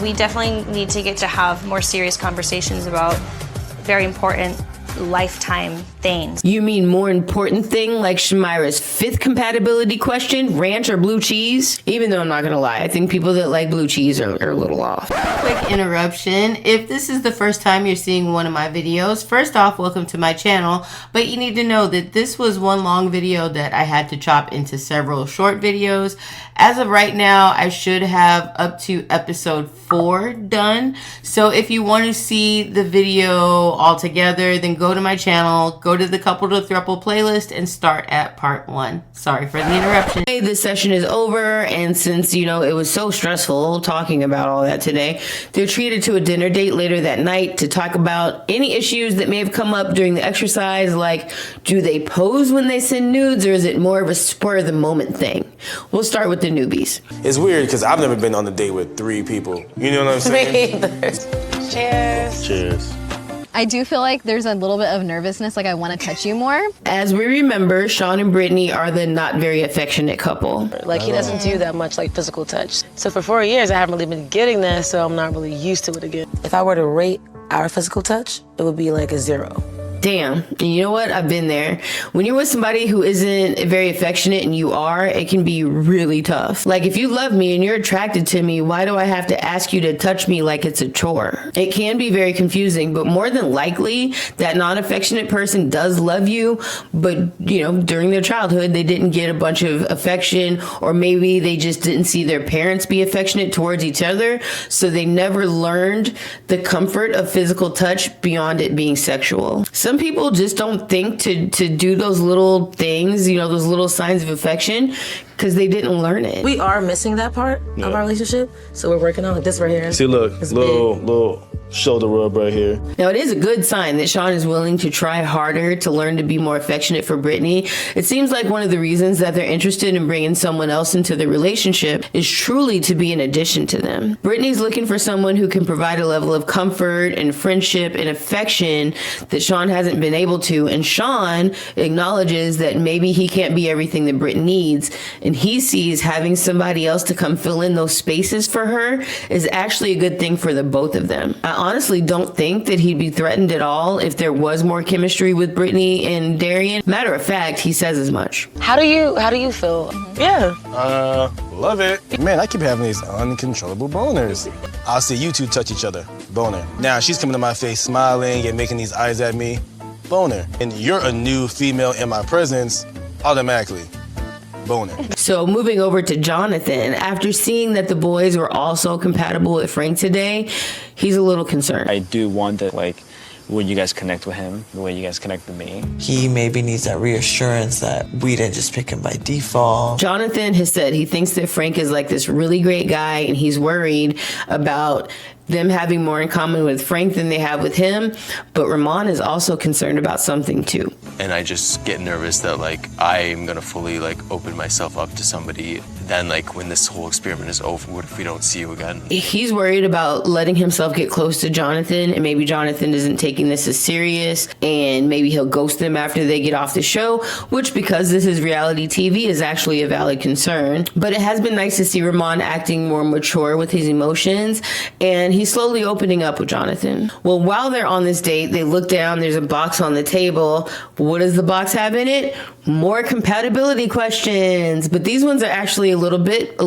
We definitely need to get to have more serious conversations about very important lifetime things. You mean more important thing like Shamira's 5th compatibility question, ranch or blue cheese? Even though I'm not gonna lie, I think people that like blue cheese are a little off. Quick interruption. If this is the first time you're seeing one of my videos, first off, welcome to my channel, but you need to know that this was one long video that I had to chop into several short videos. As of right now, I should have up to episode 4 done. So if you want to see the video all together, then go to my channel, go to the Couple to Throuple playlist and start at part 1. Sorry for the interruption. Hey, this session is over, and since, you know, it was so stressful talking about all that today, they're treated to a dinner date later that night to talk about any issues that may have come up during the exercise, like do they pose when they send nudes, or is it more of a spur of the moment thing? We'll start with the newbies. It's weird because I've never been on a date with 3 people. You know what I'm saying? Me either. Cheers. Cheers. I do feel like there's a little bit of nervousness, like I want to touch you more. As we remember, Sean and Brittany are the not very affectionate couple. Like, he doesn't do that much, like, physical touch. So for 4 years, I haven't really been getting that, so I'm not really used to it again. If I were to rate our physical touch, it would be like a 0. Damn. And you know what? I've been there. When you're with somebody who isn't very affectionate and you are, it can be really tough. Like, if you love me and you're attracted to me, why do I have to ask you to touch me like it's a chore? It can be very confusing, but more than likely, that non-affectionate person does love you, but, you know, during their childhood, they didn't get a bunch of affection, or maybe they just didn't see their parents be affectionate towards each other, so they never learned the comfort of physical touch beyond it being sexual. Some people just don't think to do those little things, you know, those little signs of affection, because they didn't learn it. We are missing that part of our relationship, so we're working on it. This right here. See, look, little shoulder rub right here. Now, it is a good sign that Sean is willing to try harder to learn to be more affectionate for Brittany. It seems like one of the reasons that they're interested in bringing someone else into the relationship is truly to be an addition to them. Brittany's looking for someone who can provide a level of comfort and friendship and affection that Sean hasn't been able to, and Sean acknowledges that maybe he can't be everything that Brittany needs, and he sees having somebody else to come fill in those spaces for her is actually a good thing for the both of them. I honestly don't think that he'd be threatened at all if there was more chemistry with Brittany and Darian. Matter of fact, he says as much. How do you feel? Yeah. Love it. Man, I keep having these uncontrollable boners. I'll see you two touch each other. Boner. Now she's coming to my face smiling and making these eyes at me. Boner. And you're a new female in my presence, automatically. Boner. So moving over to Jonathan, after seeing that the boys were also compatible with Frank today, he's a little concerned. I do want that, like, when you guys connect with him, the way you guys connect with me. He maybe needs that reassurance that we didn't just pick him by default. Jonathan has said he thinks that Frank is like this really great guy, and he's worried about them having more in common with Frank than they have with him, but Ramon is also concerned about something too. And I just get nervous that, like, I'm gonna fully, like, open myself up to somebody. Then, like, when this whole experiment is over, what if we don't see you again? He's worried about letting himself get close to Jonathan, and maybe Jonathan isn't taking this as serious, and maybe he'll ghost them after they get off the show, which, because this is reality TV, is actually a valid concern. But it has been nice to see Ramon acting more mature with his emotions, and he's slowly opening up with Jonathan. Well, while they're on this date, they look down, there's a box on the table. What does the box have in it? More compatibility questions. But these ones are actually a little bit,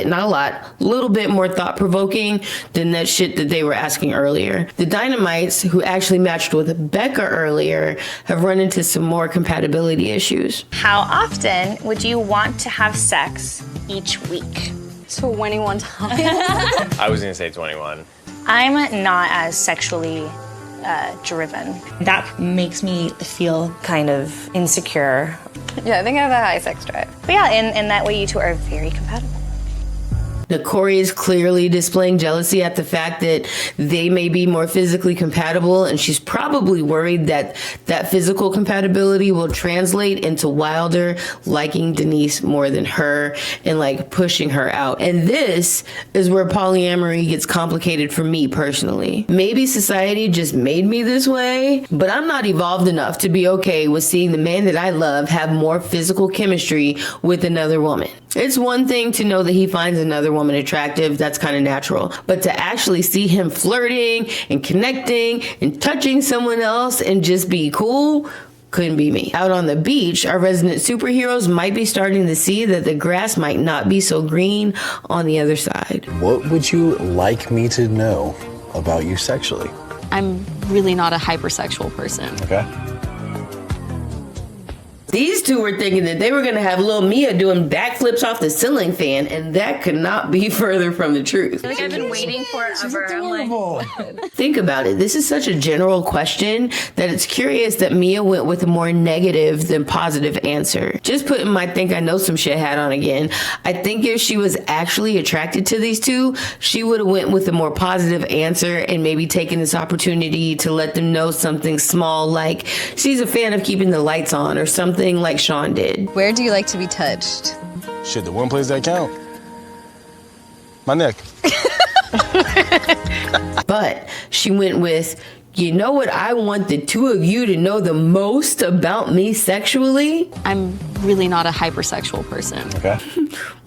not a lot, a little bit more thought-provoking than that shit that they were asking earlier. The Dynamites, who actually matched with Becca earlier, have run into some more compatibility issues. How often would you want to have sex each week? 21 times. I was gonna say 21. I'm not as sexually driven. That makes me feel kind of insecure. Yeah, I think I have a high sex drive. But yeah, in that way, you two are very compatible. Now, Corey is clearly displaying jealousy at the fact that they may be more physically compatible, and she's probably worried that that physical compatibility will translate into Wilder liking Denise more than her and, like, pushing her out. And this is where polyamory gets complicated for me personally. Maybe society just made me this way, but I'm not evolved enough to be okay with seeing the man that I love have more physical chemistry with another woman. It's one thing to know that he finds another woman attractive, that's kind of natural. But to actually see him flirting and connecting and touching someone else and just be cool, couldn't be me. Out on the beach, our resident superheroes might be starting to see that the grass might not be so green on the other side. What would you like me to know about you sexually? I'm really not a hypersexual person. Okay. These two were thinking that they were going to have little Mia doing backflips off the ceiling fan, and that could not be further from the truth. I feel like I've been waiting forever. I'm like, Think about it. This is such a general question that it's curious that Mia went with a more negative than positive answer. Just putting my think I know some shit hat on again. I think if she was actually attracted to these two, she would have went with a more positive answer and maybe taken this opportunity to let them know something small, like she's a fan of keeping the lights on or something like Sean did. Where do you like to be touched? Shit, the one place that count. My neck. But she went with, you know what I want the two of you to know the most about me sexually? I'm really not a hypersexual person. Okay.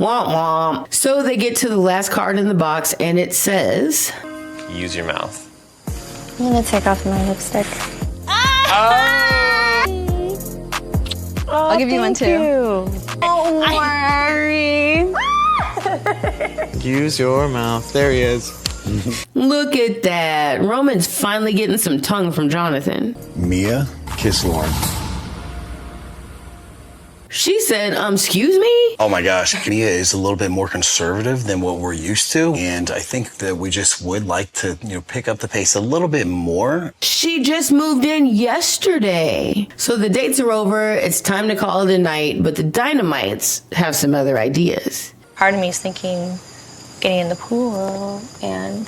Womp womp. So they get to the last card in the box and it says, Use your mouth. I'm gonna take off my lipstick. I'll give you one too. Oh, Mari. Use your mouth. There he is. look at that. Roman's finally getting some tongue from Jonathan. Mia, kiss Lauren. She said, excuse me? Oh my gosh, Mia is a little bit more conservative than what we're used to, and I think that we just would like to, pick up the pace a little bit more. She just moved in yesterday. So the dates are over, it's time to call it a night, but the Dynamites have some other ideas. Part of me is thinking getting in the pool and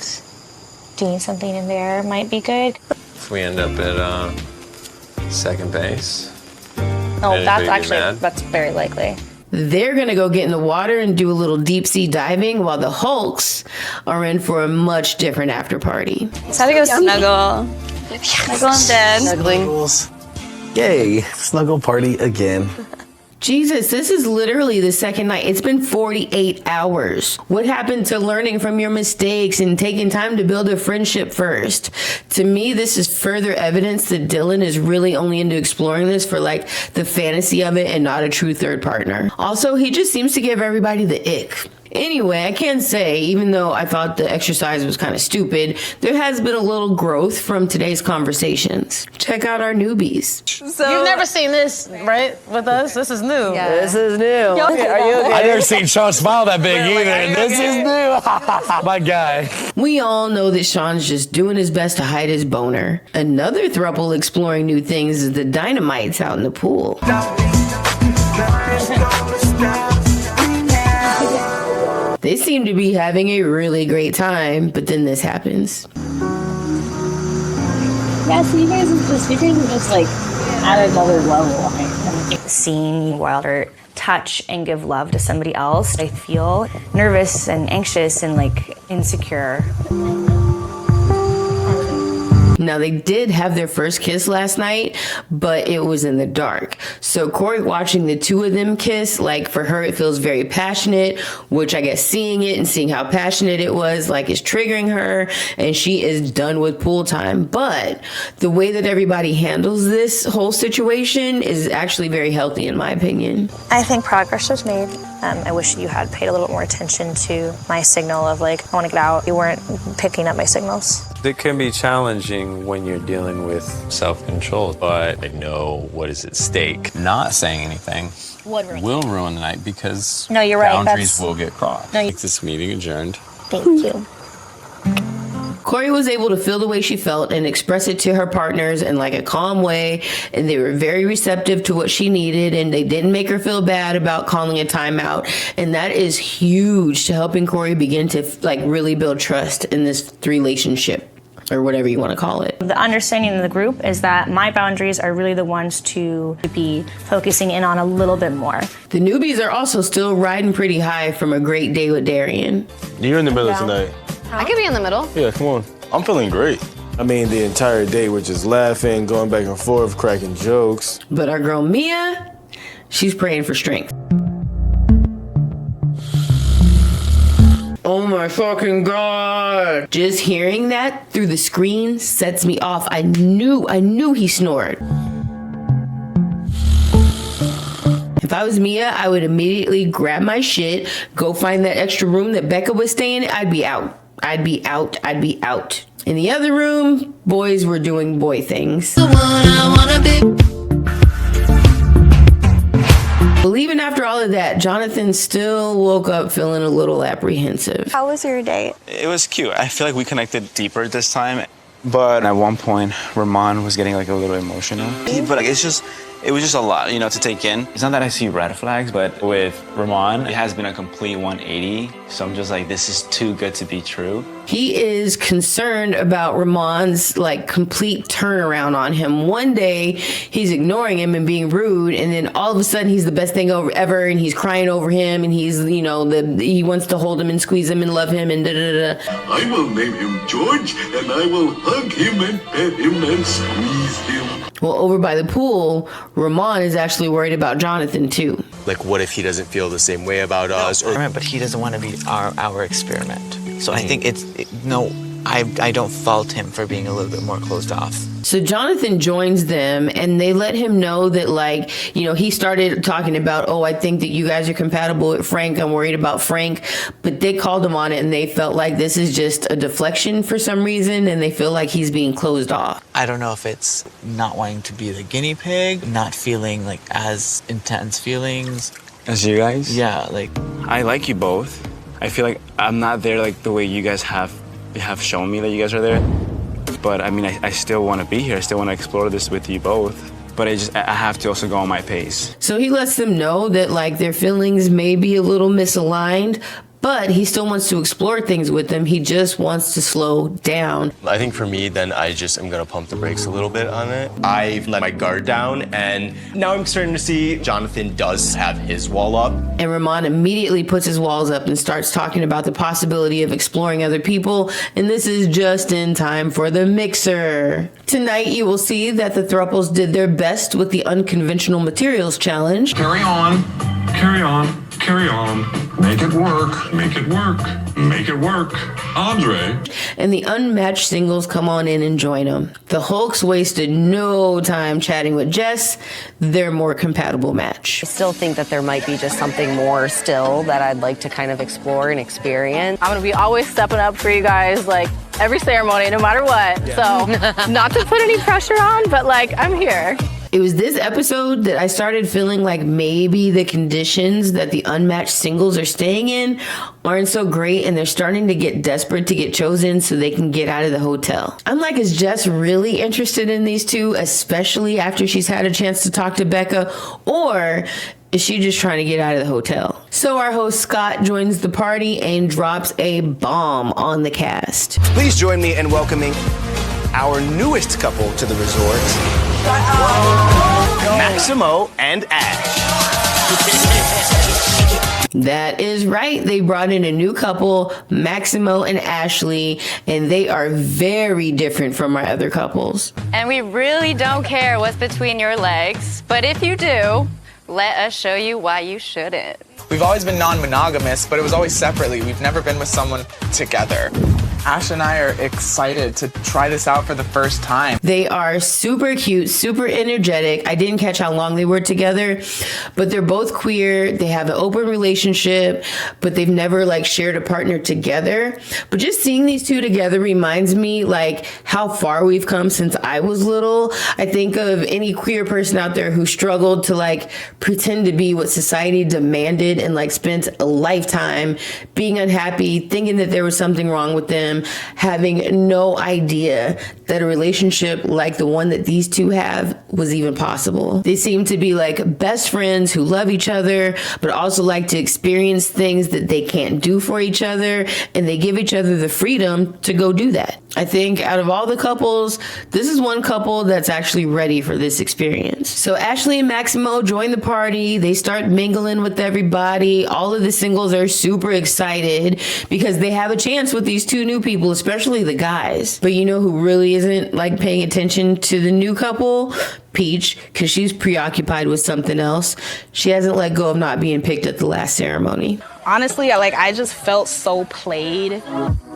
doing something in there might be good. If we end up at second base. Oh, that's very likely. They're gonna go get in the water and do a little deep sea diving while the Hulks are in for a much different after party. It's time to go snuggle. Snuggle in bed. Snuggles. Yay, snuggle party again. Jesus, this is literally the second night. It's been 48 hours. What happened to learning from your mistakes and taking time to build a friendship first? To me, this is further evidence that Dylan is really only into exploring this for like the fantasy of it and not a true third partner. Also, he just seems to give everybody the ick. Anyway, I can say, even though I thought the exercise was kind of stupid, there has been a little growth from today's conversations. Check out our newbies. So, you've never seen this, right, with us? This is new. Yeah. This is new. Are you okay? I never seen Sean smile that big either. This is new. My guy. We all know that Sean's just doing his best to hide his boner. Another throuple exploring new things is the Dynamites out in the pool. They seem to be having a really great time, but then this happens. Yeah, so you guys are just like at another level. Seeing Wilder touch and give love to somebody else, I feel nervous and anxious and like insecure. Now, they did have their first kiss last night, but it was in the dark. So Corey watching the two of them kiss, like for her, it feels very passionate, which I guess seeing it and seeing how passionate it was, like is triggering her, and she is done with pool time. But the way that everybody handles this whole situation is actually very healthy, in my opinion. I think progress was made. I wish you had paid a little bit more attention to my signal of like, I want to get out. You weren't picking up my signals. It can be challenging when you're dealing with self-control, but I know what is at stake. Not saying anything will ruin the night because No, you're right. boundaries will get crossed. No, Make this meeting adjourned. Thank you. Corey was able to feel the way she felt and express it to her partners in like a calm way, and they were very receptive to what she needed, and they didn't make her feel bad about calling a timeout, and that is huge to helping Corey begin to like really build trust in this relationship, or whatever you want to call it. The understanding of the group is that my boundaries are really the ones to be focusing in on a little bit more. The newbies are also still riding pretty high from a great day with Darian. You're in the middle tonight. I could be in the middle. Yeah, come on. I'm feeling great. I mean, the entire day we're just laughing, going back and forth, cracking jokes. But our girl Mia, she's praying for strength. Oh my fucking God. Just hearing that through the screen sets me off. I knew he snored. If I was Mia, I would immediately grab my shit, go find that extra room that Becca was staying in. I'd be out. In the other room, boys were doing boy things. But even after all of that, Jonathan still woke up feeling a little apprehensive. How was your date? It was cute. I feel like we connected deeper this time. But at one point, Ramon was getting like a little emotional. But like, it was just a lot, to take in. It's not that I see red flags, but with Ramon, it has been a complete 180. So I'm just like, this is too good to be true. He is concerned about Ramon's like complete turnaround on him. One day he's ignoring him and being rude, and then all of a sudden he's the best thing ever, and he's crying over him, and he's he wants to hold him and squeeze him and love him and da da da. I will name him George, and I will hug him and pet him and squeeze him. Well, over by the pool, Ramon is actually worried about Jonathan too. Like, what if he doesn't feel the same way about us? But he doesn't want to be our experiment. So I think I don't fault him for being a little bit more closed off. So Jonathan joins them, and they let him know that, he started talking about, I think that you guys are compatible with Frank. I'm worried about Frank. But they called him on it, and they felt like this is just a deflection for some reason, and they feel like he's being closed off. I don't know if it's not wanting to be the guinea pig, not feeling like as intense feelings. As you guys? Yeah, I like you both. I feel like I'm not there like the way you guys have shown me that you guys are there. But I mean, I still want to be here. I still want to explore this with you both. But I have to also go on my pace. So he lets them know that their feelings may be a little misaligned, but he still wants to explore things with them. He just wants to slow down. I think for me, then I just am gonna pump the brakes a little bit on it. I've let my guard down, and now I'm starting to see Jonathan does have his wall up. And Ramon immediately puts his walls up and starts talking about the possibility of exploring other people. And this is just in time for the mixer. Tonight, you will see that the Throuples did their best with the unconventional materials challenge. Carry on, carry on, carry on. Make it work, make it work, make it work. Andre. And the unmatched singles come on in and join them. The Hulks wasted no time chatting with Jess. They're more compatible match. I still think that there might be just something more still that I'd like to kind of explore and experience. I'm gonna be always stepping up for you guys, every ceremony, no matter what. Yeah. So, not to put any pressure on, but I'm here. It was this episode that I started feeling like maybe the conditions that the unmatched singles are staying in aren't so great, and they're starting to get desperate to get chosen so they can get out of the hotel. I'm like, is Jess really interested in these two, especially after she's had a chance to talk to Becca, or is she just trying to get out of the hotel? So our host Scott joins the party and drops a bomb on the cast. Please join me in welcoming our newest couple to the resort. Maximo and Ash. That is right. They brought in a new couple, Maximo and Ashley, and they are very different from our other couples. And we really don't care what's between your legs, but if you do, let us show you why you shouldn't. We've always been non-monogamous, but it was always separately. We've never been with someone together. Ash and I are excited to try this out for the first time. They are super cute, super energetic. I didn't catch how long they were together, but they're both queer. They have an open relationship, but they've never shared a partner together. But just seeing these two together reminds me how far we've come since I was little. I think of any queer person out there who struggled to pretend to be what society demanded and spent a lifetime being unhappy, thinking that there was something wrong with them, having no idea that a relationship like the one that these two have was even possible. They seem to be best friends who love each other, but also like to experience things that they can't do for each other, and they give each other the freedom to go do that. I think out of all the couples, this is one couple that's actually ready for this experience. So Ashley and Maximo join the party. They start mingling with everybody. All of the singles are super excited because they have a chance with these two new people, especially the guys. But you know who really isn't paying attention to the new couple? Peach, because she's preoccupied with something else. She hasn't let go of not being picked at the last ceremony. honestly, I just felt so played.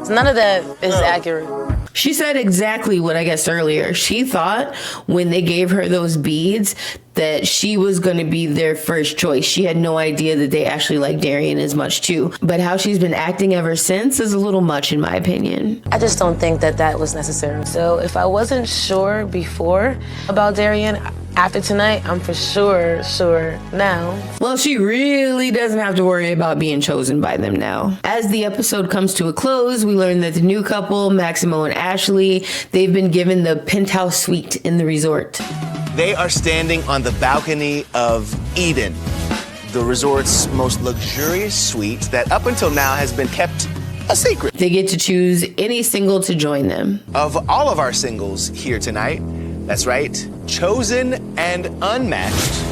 None of that is accurate. She said exactly what I guessed earlier. She thought when they gave her those beads that she was going to be their first choice. She had no idea that they actually like Darian as much too. But how she's been acting ever since is a little much in my opinion. I just don't think that that was necessary. So if I wasn't sure before about Darian, after tonight, I'm for sure now. Well, she really doesn't have to worry about being chosen by them now. As the episode comes to a close, we learn that the new couple, Maximo and Ashley, they've been given the penthouse suite in the resort. They are standing on the balcony of Eden, the resort's most luxurious suite that up until now has been kept a secret. They get to choose any single to join them. Of all of our singles here tonight, that's right, chosen and unmatched.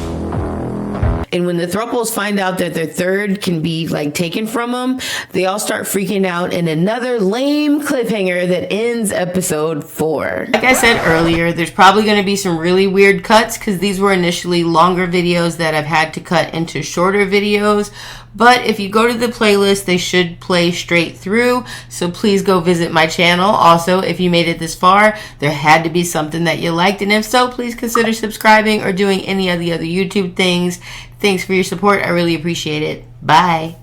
And when the Throuples find out that their third can be taken from them, they all start freaking out in another lame cliffhanger that ends episode 4. Like I said earlier, there's probably going to be some really weird cuts because these were initially longer videos that I've had to cut into shorter videos. But if you go to the playlist, they should play straight through. So please go visit my channel. Also, if you made it this far, there had to be something that you liked. And if so, please consider subscribing or doing any of the other YouTube things. Thanks for your support. I really appreciate it. Bye.